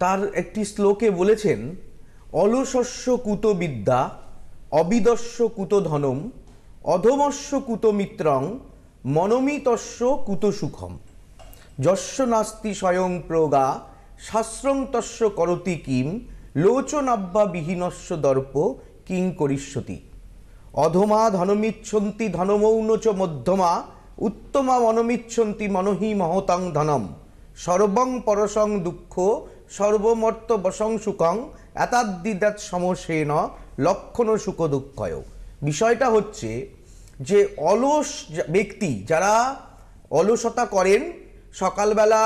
তার একটি শ্লোকে বলেছেন, অলসস্য কুত বিদ্যা, অবিদস্য কুত ধনম, অধমস্য কুত মিত্রং, মনমিতস্য কুত সুখম। যস্য নাস্তি স্বয়ং প্রগা, শাস্ত্রং তস্য করতি কিম, লোচনাব্বা বিহীনস্য দর্প কিং করিষ্যতি। অধমা ধনমিচ্ছন্তি ধনমৌন চ মধ্যমা, উত্তমা মনমিচ্ছন্তি মনহি মহতাং ধনম। সর্বং পরসং দুঃখ, সর্বমর্ত বসং সুখং, এতাদ্দিদাত সমসেন লক্ষণ সুখ দুঃখয়। বিষয়টা হচ্ছে যে অলস ব্যক্তি যারা অলসতা করেন, সকালবেলা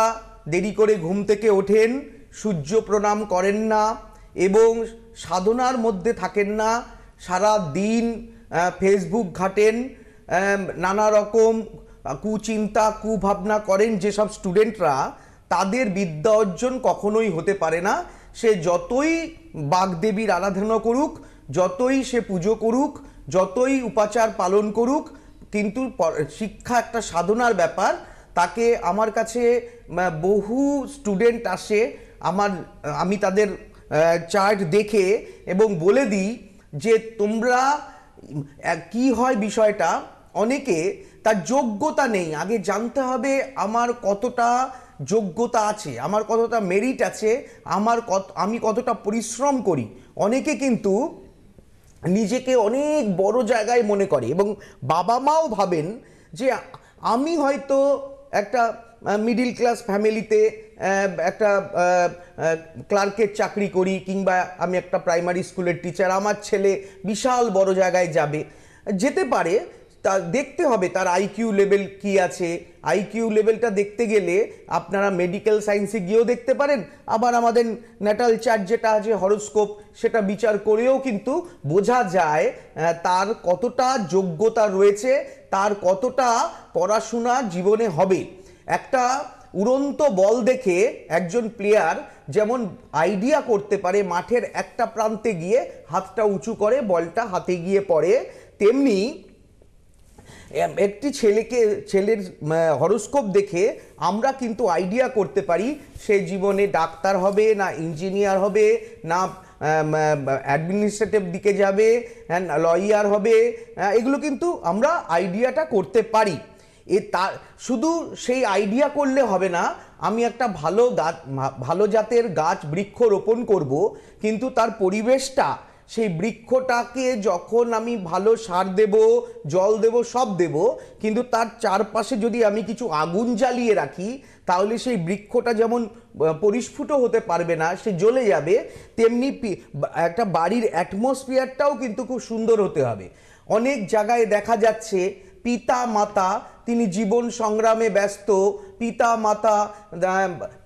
দেরি করে ঘুম থেকে ওঠেন, সূর্য প্রণাম করেন না এবং সাধনার মধ্যে থাকেন না, সারা দিন ফেসবুক ঘাটেন, নানা রকম কুচিন্তা কুভাবনা করেন, যেসব স্টুডেন্টরা, তাদের বিদ্যা অর্জন কখনোই হতে পারে না। সে যতই বাগদেবীর আরাধনা করুক, যতই সে পুজো করুক, যতই উপাচার পালন করুক, কিন্তু শিক্ষা একটা সাধনার ব্যাপার। তাকে আমার কাছে বহু স্টুডেন্ট আসে, আমি তাদের চার্ট দেখে এবং বলে দিই যে তোমরা কি হয় বিষয়টা, অনেকে তার যোগ্যতা নেই, আগে জানতে হবে আমার কতটা যোগ্যতা আছে, আমার কতটা মেরিট আছে, আমি কতটা পরিশ্রম করি। অনেকে কিন্তু নিজেকে অনেক বড় জায়গায় মনে করে এবং বাবা মাও ভাবেন যে আমি হয়তো একটা মিডিল ক্লাস ফ্যামিলিতে একটা ক্লার্কের চাকরি করি, কিংবা আমি একটা প্রাইমারি স্কুলের টিচার, আমার ছেলে বিশাল বড় জায়গায় যেতে পারে। তা দেখতে হবে তার আইকিউ লেভেল কি আছে। আইকিউ লেভেলটা দেখতে গেলে আপনারা মেডিকেল সায়েন্সে গিয়েও দেখতে পারেন, আবার আমাদের ন্যাটাল চার্ট যেটা আছে, হরোস্কোপ, সেটা বিচার করেও কিন্তু বোঝা যায় তার কতটা যোগ্যতা রয়েছে, তার কতটা পড়াশোনা জীবনে হবে। একটা উড়ন্ত বল দেখে একজন প্লেয়ার যেমন আইডিয়া করতে পারে, মাঠের একটা প্রান্তে গিয়ে হাতটা উঁচু করে বলটা হাতে গিয়ে পড়ে, তেমনি একটি ছেলের হরোস্কোপ দেখে আমরা কিন্তু আইডিয়া করতে পারি সে জীবনে ডাক্তার হবে না ইঞ্জিনিয়ার হবে না অ্যাডমিনিস্ট্রেটিভ দিকে যাবে, লয়ার হবে, এগুলো কিন্তু আমরা আইডিয়াটা করতে পারি। শুধু সেই আইডিয়া করলে হবে না। আমি একটা ভালো জাতের গাছ বৃক্ষ রোপণ করব, কিন্তু তার পরিবেশটা, সেই বৃক্ষটাকে যখন আমি ভালো সার দেব, জল দেব, সব দেব, কিন্তু তার চারপাশে যদি আমি কিছু আগুন জ্বালিয়ে রাখি, তাহলে সেই বৃক্ষটা যেমন পরিস্ফুট হতে পারবে না, সে জ্বলে যাবে। তেমনি একটা বাড়ির অ্যাটমসফিয়ারটাও কিন্তু খুব সুন্দর হতে হবে। অনেক জায়গায় দেখা যাচ্ছে পিতা মাতা, তিনি জীবন সংগ্রামে ব্যস্ত,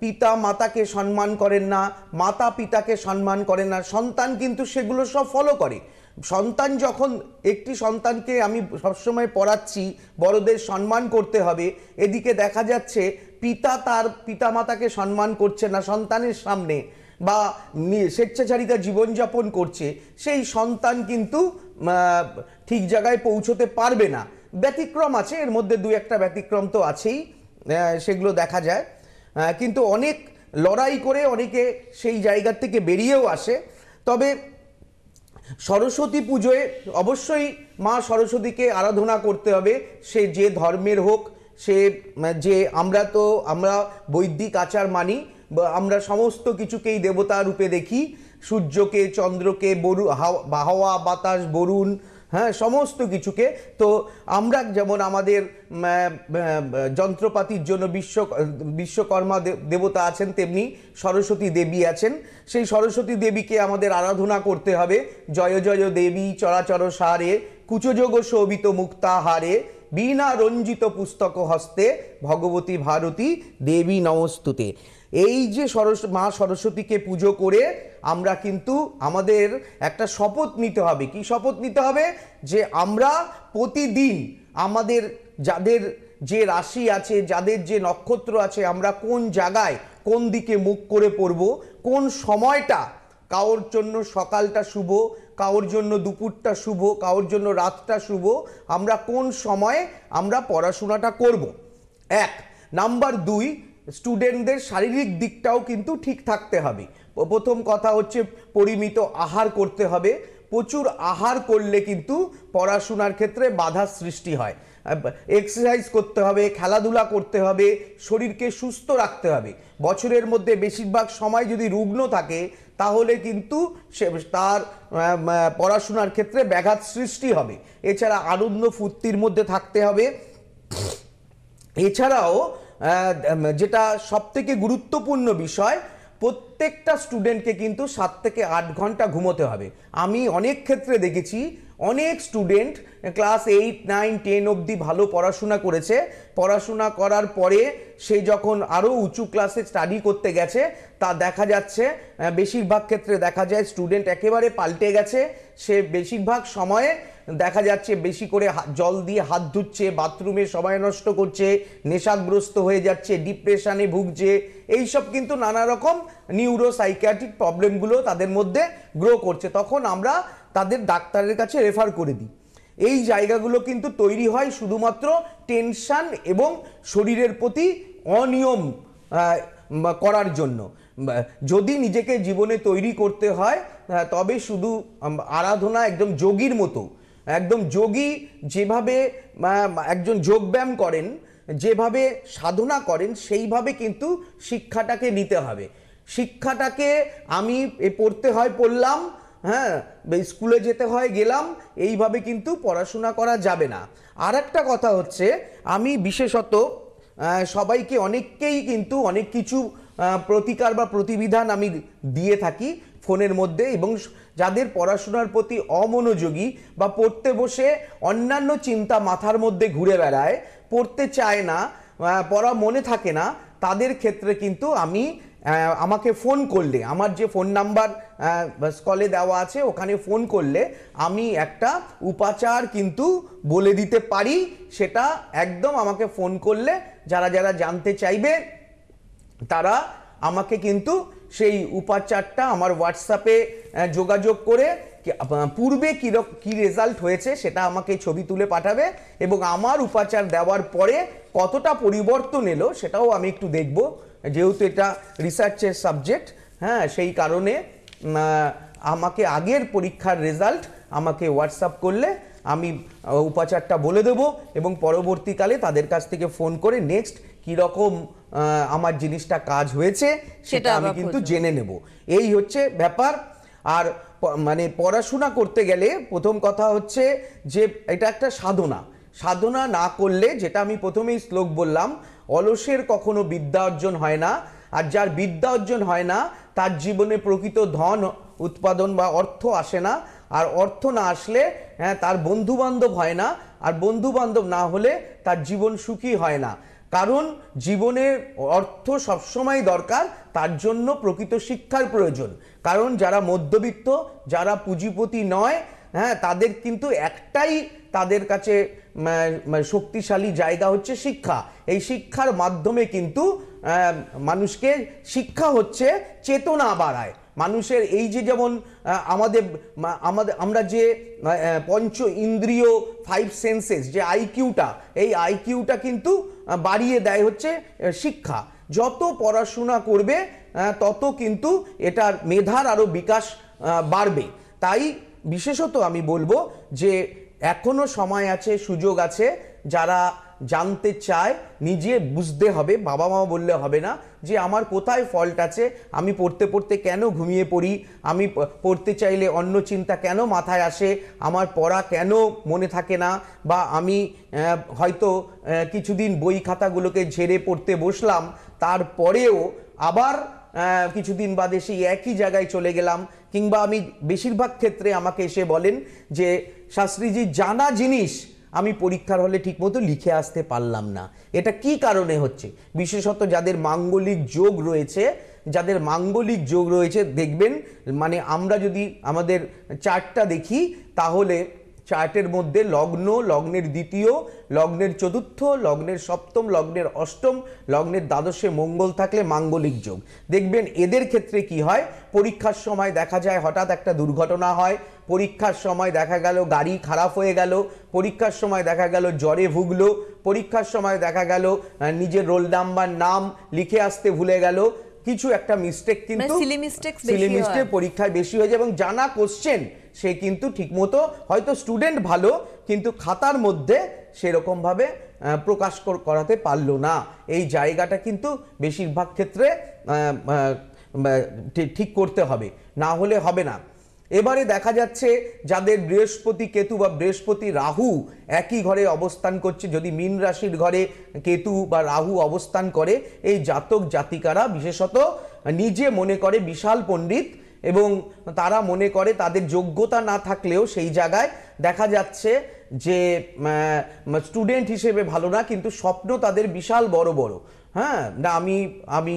পিতা মাতাকে সম্মান করেন না, মাতা পিতাকে সম্মান করেন না, সন্তান কিন্তু সেগুলো সব ফলো করে। সন্তান যখন, একটি সন্তানকে আমি সবসময় পড়াচ্ছি বড়দের সম্মান করতে হবে, এদিকে দেখা যাচ্ছে তার পিতা মাতাকে সম্মান করছে না সন্তানের সামনে, বা স্বেচ্ছাচারিতা জীবনযাপন করছে, সেই সন্তান কিন্তু ঠিক জায়গায় পৌঁছতে পারবে না। ব্যতিক্রম আছে, এর মধ্যে দু একটা ব্যতিক্রম তো আছেই, সেগুলো দেখা যায়, কিন্তু অনেক লড়াই করে অনেকে সেই জায়গা থেকে বেরিয়েও আসে। তবে সরস্বতী পুজোয় অবশ্যই মা সরস্বতীকে আরাধনা করতে হবে, সে যে ধর্মের হোক, সে যে আমরা বৈদিক আচার মানি, আমরা সমস্ত কিছুকেই দেবতা রূপে দেখি, সূর্যকে, চন্দ্রকে, হাওয়া বাতাস, বরুণ, হ্যাঁ, সমস্ত কিছুকে। তো আমরা যেমন আমাদের যন্ত্রপাতির জন্য বিশ্বকর্মা দেবতা আছেন, তেমনি সরস্বতী দেবী আছেন। সেই সরস্বতী দেবীকে আমাদের আরাধনা করতে হবে। জয় জয় দেবী চরাচর সারে, কুচযোগ শোভিত মুক্তাহারে, বীণা রঞ্জিত পুস্তক হস্তে, ভগবতী ভারতী দেবী নমস্তুতে। এই যে মা সরস্বতীকে পুজো করে আমরা কিন্তু আমাদের একটা শপথ নিতে হবে। কি শপথ নিতে হবে? যে আমরা প্রতিদিন আমাদের যাদের যে রাশি আছে, যাদের যে নক্ষত্র আছে, আমরা কোন জায়গায় কোন দিকে মুখ করে পড়ব, কোন সময়টা, কারোর জন্য সকালটা শুভ, কারোর জন্য দুপুরটা শুভ, কারোর জন্য রাতটা শুভ, আমরা কোন সময়ে আমরা পড়াশোনাটা করব। 1 নাম্বার 2, স্টুডেন্টদের শারীরিক দিকটাও কিন্তু ঠিক থাকতে হবে। প্রথম কথা হচ্ছে পরিমিত আহার করতে হবে। প্রচুর আহার করলে কিন্তু পড়াশোনার ক্ষেত্রে বাধার সৃষ্টি হয়। এক্সারসাইজ করতে হবে, খেলাধুলা করতে হবে, শরীরকে সুস্থ রাখতে হবে। বছরের মধ্যে বেশিরভাগ সময় যদি রুগ্ন থাকে তাহলে কিন্তু সে তার পড়াশোনার ক্ষেত্রে ব্যাঘাত সৃষ্টি হবে। এছাড়া আনন্দ ফুর্তির মধ্যে থাকতে হবে। এছাড়াও যেটা সবথেকে গুরুত্বপূর্ণ বিষয়, প্রত্যেকটা স্টুডেন্টকে কিন্তু 7 থেকে 8 ঘন্টা ঘুমোতে হবে। আমি অনেক ক্ষেত্রে দেখেছি অনেক স্টুডেন্ট ক্লাস 8, 9, 10 অবধি ভালো পড়াশোনা করেছে, পড়াশোনা করার পরে সে যখন আরও উঁচু ক্লাসে স্টাডি করতে গেছে তা দেখা যাচ্ছে বেশিরভাগ ক্ষেত্রে দেখা যায় স্টুডেন্ট একেবারে পাল্টে গেছে। সে বেশিরভাগ সময়ে দেখা যাচ্ছে বেশি করে জল দিয়ে হাত ধুচ্ছে, বাথরুমে সময় নষ্ট করছে, নেশাগ্রস্ত হয়ে যাচ্ছে, ডিপ্রেশনে ভুগছে। এইসব কিন্তু নানা রকম নিউরোসাইকিয়াট্রিক প্রবলেমগুলো তাদের মধ্যে গ্রো করছে। তখন আমরা তাদের ডাক্তারের কাছে রেফার করে দিই। এই জায়গাগুলো কিন্তু তৈরি হয় শুধুমাত্র টেনশন এবং শরীরের প্রতি অনিয়ম করার জন্য। যদি নিজেকে জীবনে তৈরি করতে হয় তবে শুধু আরাধনা, একদম যোগীর মতো, একদম যোগী যেভাবে একজন যোগব্যায়াম করেন, যেভাবে সাধনা করেন, সেইভাবে কিন্তু শিক্ষাটাকে নিতে হবে। শিক্ষাটাকে আমি পড়তে হয় পড়লাম, হ্যাঁ, স্কুলে যেতে হয় গেলাম, এইভাবে কিন্তু পড়াশোনা করা যাবে না। আর একটা কথা হচ্ছে, আমি বিশেষত সবাইকে, অনেককেই কিন্তু অনেক কিছু প্রতিকার বা প্রতিবিধান আমি দিয়ে থাকি ফোনের মধ্যে, এবং যাদের পড়াশোনার প্রতি অমনোযোগী বা পড়তে বসে অন্যান্য চিন্তা মাথার মধ্যে ঘুরে বেড়ায়, পড়তে চায় না, পড়া মনে থাকে না, তাদের ক্ষেত্রে কিন্তু আমি আমাকে ফোন করলে, আমার যে ফোন নাম্বার স্কলে দেওয়া আছে ওখানে ফোন করলে আমি একটা উপাচার কিন্তু বলে দিতে পারি। সেটা একদম আমাকে ফোন করলে যারা যারা জানতে চাইবে তারা আমাকে কিন্তু সেই উপাচারটা আমার হোয়াটসঅ্যাপে যোগাযোগ করে পূর্বে কী রেজাল্ট হয়েছে সেটা আমাকে ছবি তুলে পাঠাবে, এবং আমার উপাচার দেওয়ার পরে কতটা পরিবর্তন এলো সেটাও আমি একটু দেখব, যেহেতু এটা রিসার্চের সাবজেক্ট। হ্যাঁ, সেই কারণে আমাকে আগের পরীক্ষার রেজাল্ট আমাকে হোয়াটসঅ্যাপ করলে আমি উপাচারটা বলে দেবো, এবং পরবর্তীকালে তাদের কাছ থেকে ফোন করে নেক্সট কীরকম আমার জিনিসটা কাজ হয়েছে সেটা আমি কিন্তু জেনে নেব। এই হচ্ছে ব্যাপার। আর মানে পড়াশোনা করতে গেলে প্রথম কথা হচ্ছে যে এটা একটা সাধনা। সাধনা না করলে, যেটা আমি প্রথমেই শ্লোক বললাম, অলসের কখনো বিদ্যা অর্জন হয় না। আর যার বিদ্যা অর্জন হয় না তার জীবনে প্রকৃত ধন উৎপাদন বা অর্থ আসে না। আর অর্থ না আসলে তার বন্ধু বান্ধব হয় না, আর বন্ধু বান্ধব না হলে তার জীবন সুখী হয় না। কারণ জীবনের অর্থ সবসময় দরকার, তার জন্য প্রকৃত শিক্ষার প্রয়োজন। কারণ যারা মধ্যবিত্ত, যারা পুঁজিপতি নয়, হ্যাঁ, তাদের কিন্তু একটাই তাদের কাছে শক্তিশালী জায়গা হচ্ছে শিক্ষা। এই শিক্ষার মাধ্যমে কিন্তু মানুষকে, শিক্ষা হচ্ছে চেতনা বাড়ায় মানুষের। এই যে যেমন আমরা যে পঞ্চ ইন্দ্রিয়, 5 সেন্সেস, যে আইকিউটা, এই আইকিউটা কিন্তু বাড়িয়ে দেয় হচ্ছে শিক্ষা। যত পড়াশোনা করবে তত কিন্তু এটার মেধার আরও বিকাশ বাড়বে। তাই বিশেষত আমি বলবো যে এখনো সময় আছে, সুযোগ আছে। যারা জানতে চায় নিজে বুঝতে হবে, বাবা মা বললে হবে না যে আমার কোথায় ফল্ট আছে, আমি পড়তে পড়তে কেন ঘুমিয়ে পড়ি, আমি পড়তে চাইলে অন্য চিন্তা কেন মাথায় আসে, আমার পড়া কেন মনে থাকে না, বা আমি হয়তো কিছুদিন বই খাতাগুলোকে ঝেড়ে পড়তে বসলাম, তারপরেও আবার কিছুদিন বাদে সেই একই জায়গায় চলে গেলাম। কিংবা আমি বেশিরভাগ ক্ষেত্রে আমাকে এসে বলেন যে শাস্ত্রীজি, জানা জিনিস আমি পরীক্ষার হলে ঠিকমতো লিখে আসতে পারলাম না। এটা কি কারণে হচ্ছে? বিশেষত যাদের মাঙ্গলিক যোগ রয়েছে, যাদের মাঙ্গলিক যোগ রয়েছে, দেখবেন মানে আমরা যদি আমাদের চার্টটা দেখি তাহলে চার্টের মধ্যে লগ্ন, লগ্নের দ্বিতীয়, লগ্নের চতুর্থ, লগ্নের সপ্তম, লগ্নের অষ্টম, লগ্নের দ্বাদশে মঙ্গল থাকলে মাঙ্গলিক যোগ। দেখবেন এদের ক্ষেত্রে কি হয়, পরীক্ষার সময় দেখা যায় হঠাৎ একটা দুর্ঘটনা হয়, পরীক্ষার সময় দেখা গেল গাড়ি খারাপ হয়ে গেল, পরীক্ষার সময় দেখা গেল জ্বরে ভুগলো, পরীক্ষার সময় দেখা গেল নিজের রোল নাম্বার নাম লিখে আসতে ভুলে গেল, কিছু একটা মিস্টেক, কিন্তু সিলি মিস্টেক পরীক্ষায় বেশি হয়ে যায় এবং জানা কোশ্চেন সে কিন্তু ঠিকমতো, হয়তো স্টুডেন্ট ভালো কিন্তু খাতার মধ্যে সেরকম ভাবে প্রকাশ করাতে পারলো না। এই জায়গাটা কিন্তু বেশিরভাগ ক্ষেত্রে ঠিক করতে হবে, না হলে হবে না। এবারে দেখা যাচ্ছে যাদের বৃহস্পতি কেতু বা বৃহস্পতি রাহু একই ঘরে অবস্থান করছে, যদি মীন রাশির ঘরে কেতু বা রাহু অবস্থান করে, এই জাতক জাতিকারা বিশেষত নিজে মনে করে বিশাল পণ্ডিত এবং তারা মনে করে তাদের যোগ্যতা না থাকলেও সেই জায়গায় দেখা যাচ্ছে যে স্টুডেন্ট হিসেবে ভালো না, কিন্তু স্বপ্ন তাদের বিশাল বড় বড়। হ্যাঁ, না আমি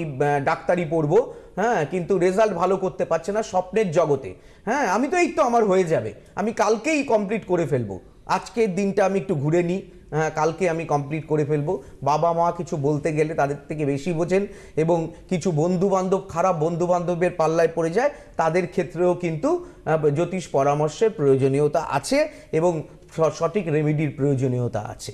ডাক্তারি পড়বো, হ্যাঁ, কিন্তু রেজাল্ট ভালো করতে পারছে না স্বপ্নের জগতে। হ্যাঁ, আমি তো এই তো আমার হয়ে যাবে, আমি কালকেই কমপ্লিট করে ফেলবো, আজকের দিনটা আমি একটু ঘুরে নিই, হ্যাঁ কালকে আমি কমপ্লিট করে ফেলবো। বাবা মা কিছু বলতে গেলে তাদের থেকে বেশি বোঝেন এবং কিছু বন্ধু বান্ধব, খারাপ বন্ধু বান্ধবের পাল্লায় পড়ে যায়, তাদের ক্ষেত্রেও কিন্তু জ্যোতিষ পরামর্শের প্রয়োজনীয়তা আছে এবং সঠিক রেমেডির প্রয়োজনীয়তা আছে।